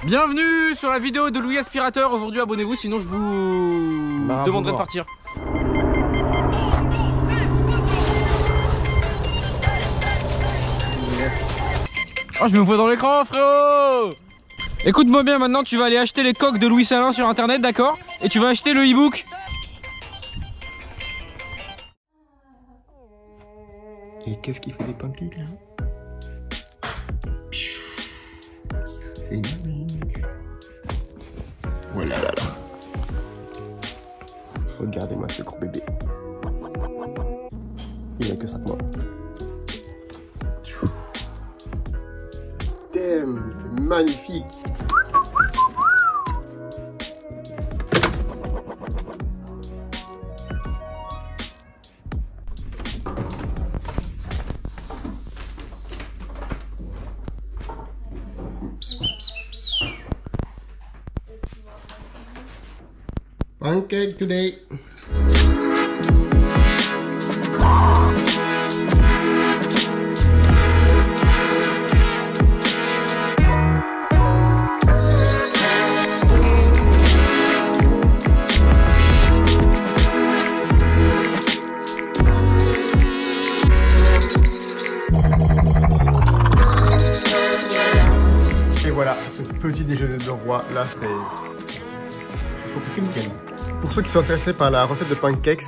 Bienvenue sur la vidéo de Louis Aspirateur. Aujourd'hui abonnez-vous, sinon je vous demanderai de partir. Oh, je me vois dans l'écran, frérot. Écoute-moi bien, maintenant tu vas aller acheter les coques de Louis Salin sur internet, d'accord? Et tu vas acheter le e-book. Et qu'est-ce qui fait des pancakes là? C'est énorme. Voilà là là. Regardez-moi ce gros bébé. Il a que 5 mois. Damn, magnifique. Pancake today. Et voilà, ce petit déjeuner de roi là, c'est... On fait que nickel. Pour ceux qui sont intéressés par la recette de pancakes,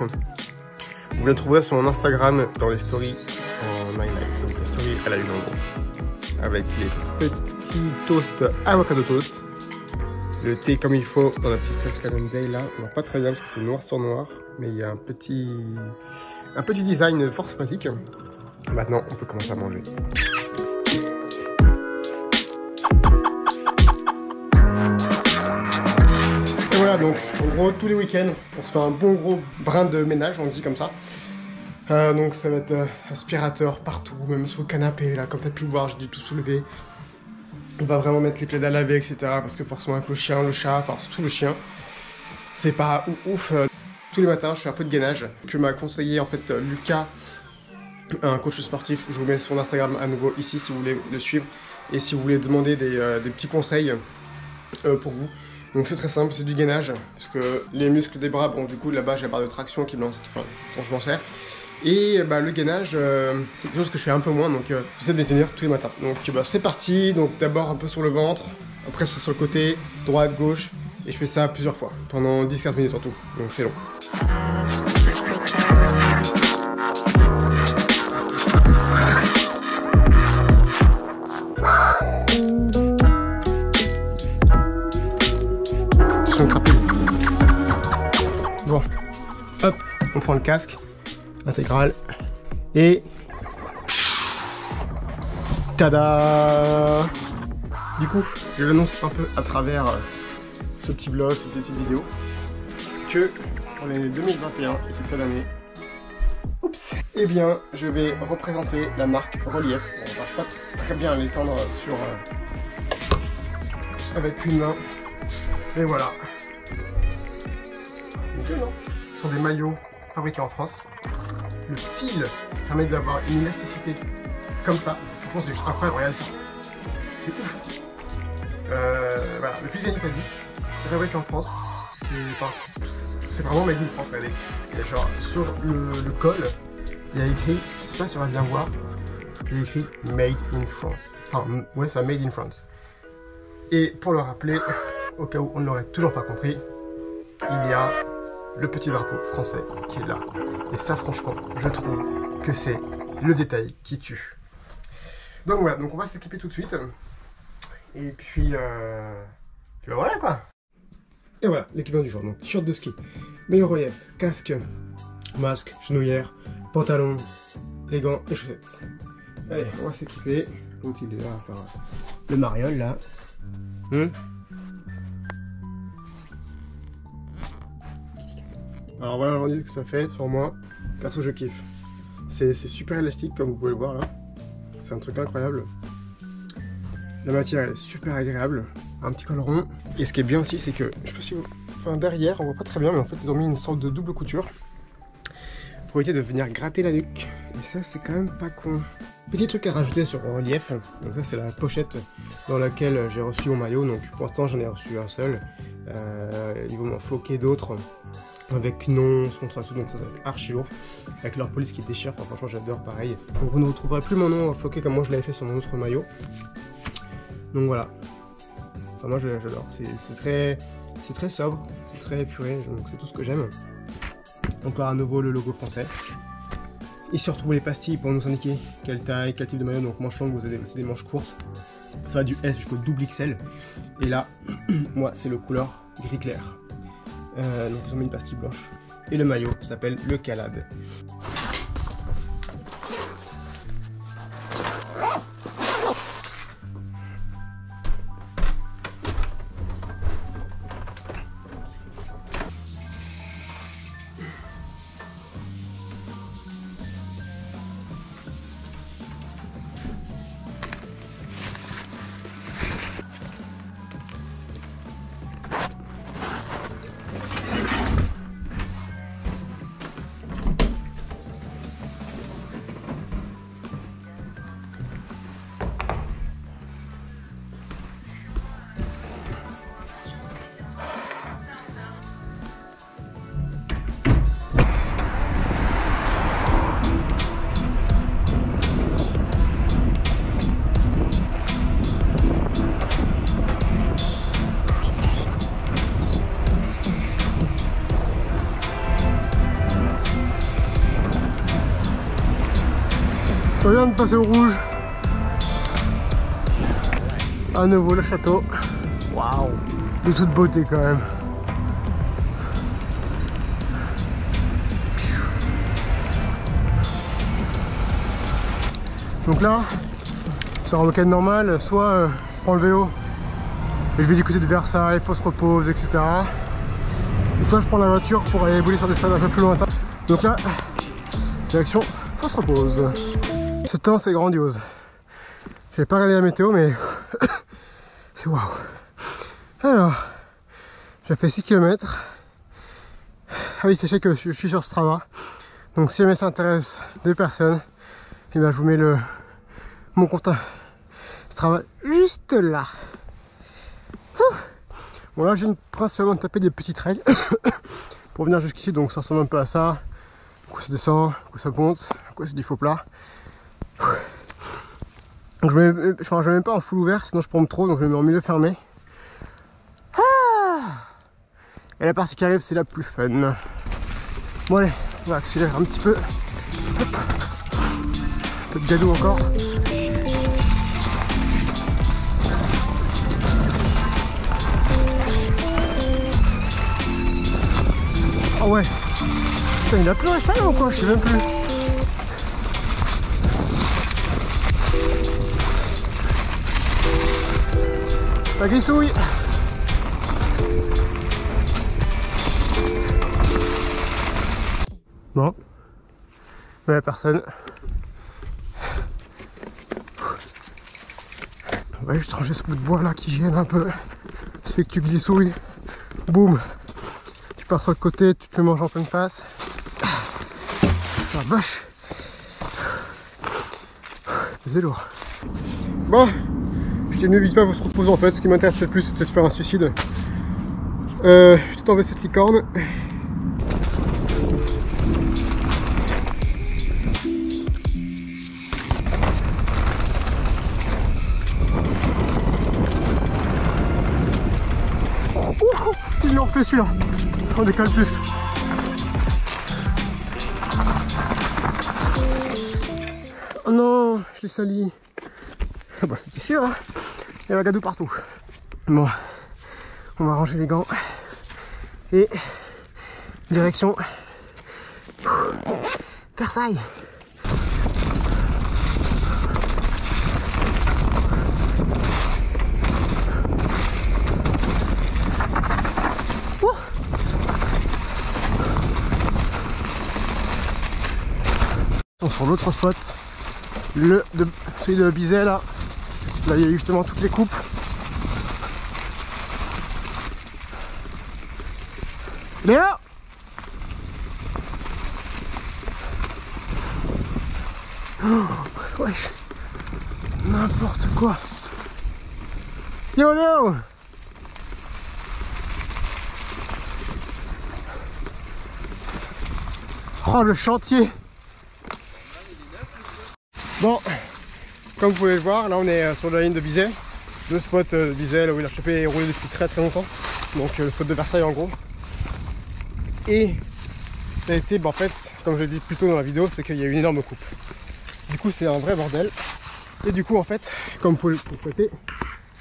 vous la trouverez sur mon Instagram dans les stories en highlight. Donc les stories à la une en gros. Avec les petits toasts avocado toast. Le thé comme il faut dans la petite tasse Cannondale là. On voit pas très bien parce que c'est noir sur noir. Mais il y a un petit design fort sympathique. Maintenant on peut commencer à manger. Et voilà, donc en gros tous les week-ends on se fait un bon gros brin de ménage, on dit comme ça. Donc ça va être aspirateur partout, même sur le canapé là, comme tu as pu le voir, j'ai dû tout soulever. On va vraiment mettre les plaids à laver, etc. Parce que forcément avec le chien, le chat, enfin surtout le chien, c'est pas ouf. Tous les matins je fais un peu de gainage que m'a conseillé en fait Lucas, un coach sportif. Je vous mets son Instagram à nouveau ici si vous voulez le suivre. Et si vous voulez demander des petits conseils pour vous. Donc c'est très simple, c'est du gainage, parce que les muscles des bras, bon du coup là-bas j'ai la barre de traction qui me lance, enfin, dont je m'en sers. Et bah, le gainage, c'est quelque chose que je fais un peu moins, donc j'essaie de les tenir tous les matins. Donc bah, c'est parti, donc d'abord un peu sur le ventre, après sur le côté, droite, gauche, et je fais ça plusieurs fois, pendant 10-15 minutes en tout, donc c'est long. Bon, hop, on prend le casque intégral et tada! Du coup, je l'annonce un peu à travers ce petit vlog, cette petite vidéo, que on est 2021 et c'est fin d'année. Oups! Eh bien, je vais représenter la marque Relief. Bon, on va pas très bien l'étendre sur avec une main, mais voilà. Ce sont des maillots fabriqués en France. Le fil permet d'avoir une élasticité comme ça. Franchement, c'est juste incroyable, regardez ça. C'est ouf. Voilà, le fil vient d'Italie. C'est fabriqué en France. C'est vraiment made in France, regardez. Il y a genre sur le col, il y a écrit, je sais pas si on va bien voir, il y a écrit Made in France. Enfin, ouais, c'est Made in France. Et pour le rappeler, au cas où on ne l'aurait toujours pas compris, il y a le petit drapeau français qui est là. Et ça, franchement, je trouve que c'est le détail qui tue. Donc voilà, donc on va s'équiper tout de suite. Et puis ben voilà quoi. Et voilà, l'équipement du jour. Donc t-shirt de ski, maillot relief, casque, masque, genouillère, pantalon, les gants et chaussettes. Allez, on va s'équiper. Donc il est là à faire le mariole là. Alors voilà le rendu que ça fait sur moi. Perso je kiffe. C'est super élastique comme vous pouvez le voir là. C'est un truc incroyable. La matière elle est super agréable. Un petit col rond. Et ce qui est bien aussi c'est que, je sais pas si vous... Enfin derrière on voit pas très bien mais en fait ils ont mis une sorte de double couture. Pour éviter de venir gratter la nuque. Et ça c'est quand même pas con. Petit truc à rajouter sur le relief, donc ça c'est la pochette dans laquelle j'ai reçu mon maillot, donc pour l'instant j'en ai reçu un seul. Ils vont m'en floquer d'autres avec nom, sponsor et tout, donc ça va être archi lourd, avec leur police qui déchire, enfin, franchement j'adore pareil. Donc vous ne retrouverez plus mon nom floqué comme moi je l'avais fait sur mon autre maillot. Donc voilà, enfin moi j'adore, c'est très sobre, c'est très épuré, donc c'est tout ce que j'aime. Encore à nouveau le logo français. Ici on retrouve les pastilles pour nous indiquer quelle taille, quel type de maillot, donc manches longues, vous avez aussi des manches courtes. Ça va du S jusqu'au double XL. Et là, moi c'est le couleur gris clair. Donc ils ont mis une pastille blanche. Et le maillot s'appelle le Calade. On vient de passer au rouge. À nouveau le château. Waouh, de toute beauté quand même. Donc là, sur un week-end normal, soit je prends le vélo et je vais du côté de Versailles, Fosse Repose, etc. Ou soit je prends la voiture pour aller bouler sur des stades un peu plus lointains. Donc là, direction Fosse Repose. Ce temps c'est grandiose. J'ai pas regardé la météo mais c'est waouh. Alors, j'ai fait 6 km. Ah oui, sachez que je suis sur Strava. Donc si jamais ça intéresse des personnes, et ben je vous mets mon compte Strava juste là. Bon là j'ai principalement tapé des petits trails pour venir jusqu'ici, donc ça ressemble un peu à ça. Un coup ça descend, un coup ça monte, un coup c'est du faux plat. Donc je mets même pas en full ouvert, sinon je pompe trop, donc je le mets en milieu fermé. Et la partie qui arrive, c'est la plus fun. Bon allez, on va accélérer un petit peu. Hop. Un peu de gadou encore. Ah ouais. Putain, il a plu ça là ou quoi? Je sais même plus. La glissouille. Bon. Mais personne. On va juste ranger ce bout de bois là qui gêne un peu. Ça fait que tu glissouilles. Boum. Tu pars sur le côté, tu te le manges en pleine face. La vache. C'est lourd. Bon. Je t'ai mis vite fait à vous se reposer en fait. Ce qui m'intéresse le plus, c'est de faire un suicide. Je vais t'enlever cette licorne. Il en refait celui-là. On décale plus. Oh non, je l'ai sali. Ah bah c'était sûr, hein. Il y a la gadou partout. Bon, on va ranger les gants. Et direction Versailles. Sur l'autre spot, celui de Bizet là, il y a justement toutes les coupes. Léo! Oh. Wesh. N'importe quoi. YOLO. Oh le chantier. Bon, comme vous pouvez le voir, là on est sur la ligne de Bizet. Le spot de Bizet, là où il a chopé et roulé depuis très longtemps. Donc le spot de Versailles en gros. Et ça a été, en fait, comme je l'ai dit plus tôt dans la vidéo, c'est qu'il y a eu une énorme coupe. Du coup c'est un vrai bordel. Et du coup en fait, comme vous pouvez le constater,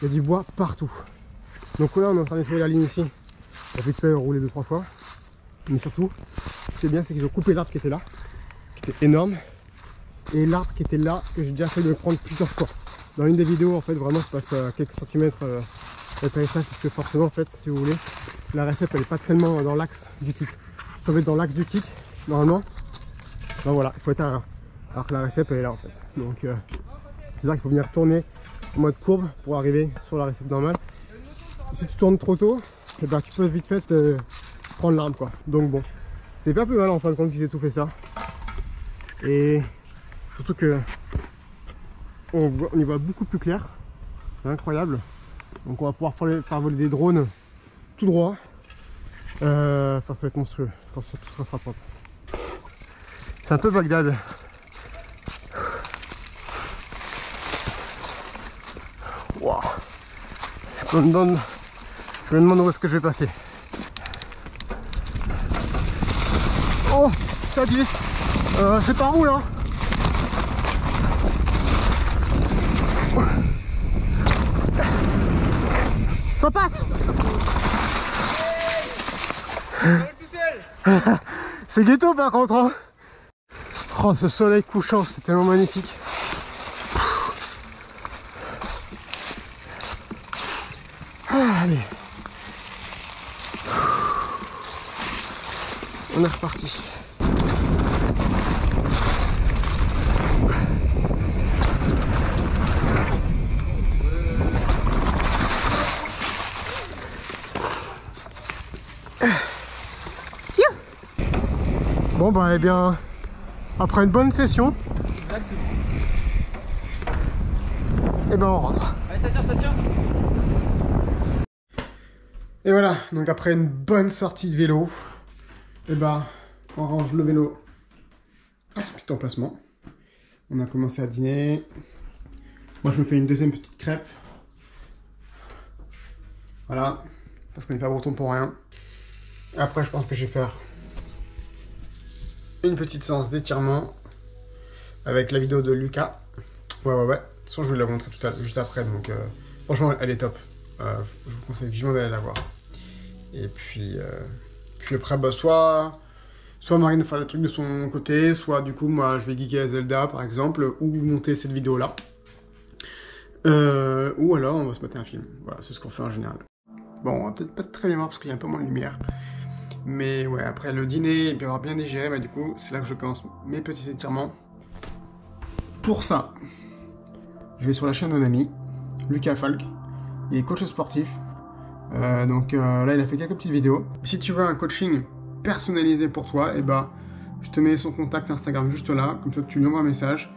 il y a du bois partout. Donc là on est en train de nettoyer la ligne ici. On a vite fait rouler 2-3 fois. Mais surtout, ce qui est bien c'est qu'ils ont coupé l'arbre qui était là, qui était énorme. Et l'arbre qui était là, que j'ai déjà fait de le prendre plusieurs fois. Dans une des vidéos en fait vraiment je passe quelques centimètres d'atterrissage parce que forcément en fait si vous voulez, la recette elle n'est pas tellement dans l'axe du tic. Si on va être dans l'axe du tic, normalement, ben voilà, il faut être à 1. Alors que la recette elle est là en fait. Donc c'est-à-dire qu'il faut venir tourner en mode courbe pour arriver sur la recette normale. Et si tu tournes trop tôt, et ben, tu peux vite fait prendre l'arbre quoi. Donc bon, c'est pas plus mal en fin de compte qu'ils aient tout fait ça. Et surtout que on y voit beaucoup plus clair. C'est incroyable. Donc on va pouvoir faire voler des drones tout droit. Enfin ça va être monstrueux quand tout sera propre. C'est un peu Bagdad. Wow. Je me demande où est-ce que je vais passer. Oh, ça glisse. C'est par où là? Ça passe. C'est ghetto par contre hein. Oh ce soleil couchant c'est tellement magnifique. Allez. On est reparti. Bon bah eh bien, après une bonne session, Exactement. et ben on rentre. Allez ça tire, ça tire. Et voilà, donc après une bonne sortie de vélo, et ben on range le vélo à son petit emplacement. On a commencé à dîner. Moi je me fais une deuxième petite crêpe. Voilà, parce qu'on n'est pas breton pour rien. Et après je pense que je vais faire une petite séance d'étirement avec la vidéo de Lucas. Ouais. De toute façon, je vais la montrer juste après. Donc, franchement, elle est top. Je vous conseille vivement d'aller la voir. Et puis après, bah, soit Marine va faire des trucs de son côté, soit du coup, moi, je vais geeker à Zelda, par exemple, ou monter cette vidéo-là. Ou alors, on va se mater un film. Voilà, c'est ce qu'on fait en général. Bon, on va peut-être pas très bien voir parce qu'il y a un peu moins de lumière. Mais ouais, après le dîner et puis avoir bien digéré, bah du coup, c'est là que je commence mes petits étirements. Pour ça, je vais sur la chaîne d'un ami, Lucas Falk. Il est coach sportif. Là, il a fait quelques petites vidéos. Si tu veux un coaching personnalisé pour toi, et bah, je te mets son contact Instagram juste là. Comme ça, tu lui envoies un message.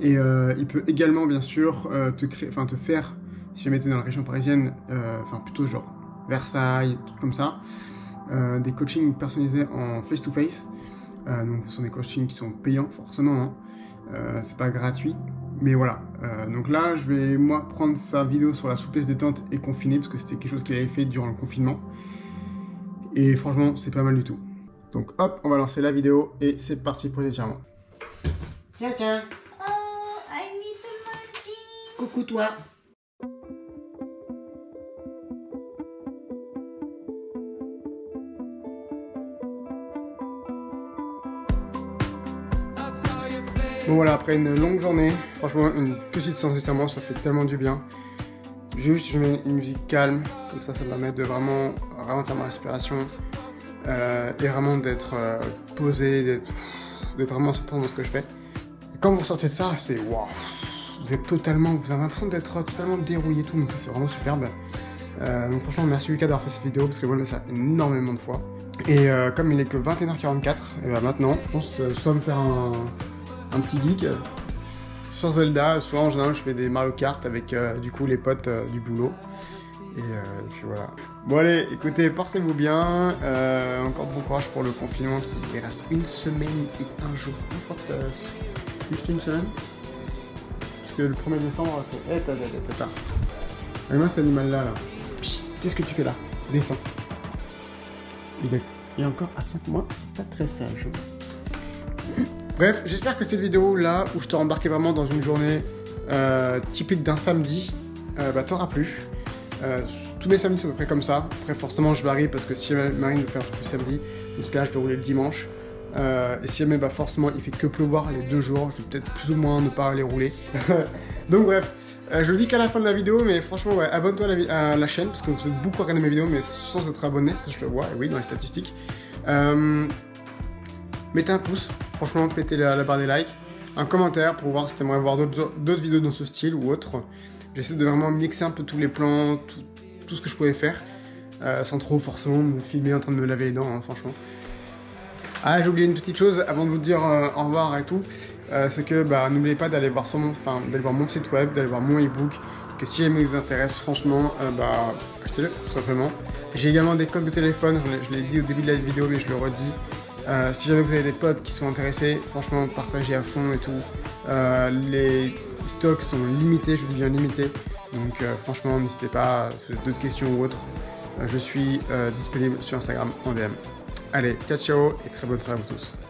Et il peut également, bien sûr, te faire, si jamais tu es dans la région parisienne, plutôt genre Versailles, trucs comme ça. Des coachings personnalisés en face-to-face. Donc ce sont des coachings qui sont payants forcément, hein. C'est pas gratuit, mais voilà. Donc là je vais moi prendre sa vidéo sur la souplesse détente et confiné parce que c'était quelque chose qu'il avait fait durant le confinement et franchement c'est pas mal du tout. Donc hop, on va lancer la vidéo et c'est parti pour les étirements. Tiens. Oh, I need the monkey. Coucou toi. Bon voilà, après une longue journée, franchement une petite séance d'étirement, ça fait tellement du bien. Juste je mets une musique calme, comme ça me permet de vraiment ralentir ma respiration et vraiment d'être posé, d'être vraiment surpris dans ce que je fais. Et quand vous sortez de ça, c'est waouh, vous avez l'impression d'être totalement dérouillé tout, donc ça c'est vraiment superbe. Donc franchement merci Lucas d'avoir fait cette vidéo parce que moi je le fais énormément de fois. Et comme il est que 21h44, et ben maintenant je pense soit me faire un petit geek, sur Zelda, soit en général je fais des Mario Kart avec du coup les potes du boulot. Et puis voilà. Bon allez, écoutez, portez-vous bien. Encore bon courage pour le confinement qui reste 1 semaine et 1 jour. Je crois que c'est juste 1 semaine. Parce que le 1er décembre, c'est... Eh, tata. Regarde-moi cet animal-là, là. Qu'est-ce que tu fais là? Descends. Il est encore à 5 mois, c'est pas très sage. Bref, j'espère que cette vidéo-là, où je t'ai embarqué vraiment dans une journée typique d'un samedi, t'aura plu. Tous mes samedis sont à peu près comme ça. Après forcément je varie parce que si Marine veut faire un truc le samedi, dans ce cas je vais rouler le dimanche. Et si jamais forcément il fait que pleuvoir les 2 jours, je vais peut-être plus ou moins ne pas aller rouler. Donc bref, je vous dis qu'à la fin de la vidéo, mais franchement ouais, abonne-toi à la chaîne parce que vous êtes beaucoup à regarder mes vidéos mais sans être abonné, ça je le vois, et oui dans les statistiques. Mettez un pouce, franchement mettez la barre des likes, un commentaire pour voir si tu aimerais voir d'autres vidéos dans ce style ou autre. J'essaie de vraiment mixer un peu tous les plans, tout ce que je pouvais faire, sans trop forcément me filmer en train de me laver les dents, hein, franchement. Ah, j'ai oublié une petite chose avant de vous dire au revoir et tout, c'est que n'oubliez pas d'aller voir d'aller voir mon site web, d'aller voir mon ebook, que si jamais vous intéresse, franchement, achetez-le tout simplement. J'ai également des codes de téléphone, je l'ai dit au début de la vidéo, mais je le redis. Si jamais vous avez des potes qui sont intéressés, franchement, partagez à fond et tout. Les stocks sont limités, je vous dis bien limités. Donc franchement, n'hésitez pas, si vous avez d'autres questions ou autres, je suis disponible sur Instagram en DM. Allez, ciao ciao et très bonne soirée à vous tous.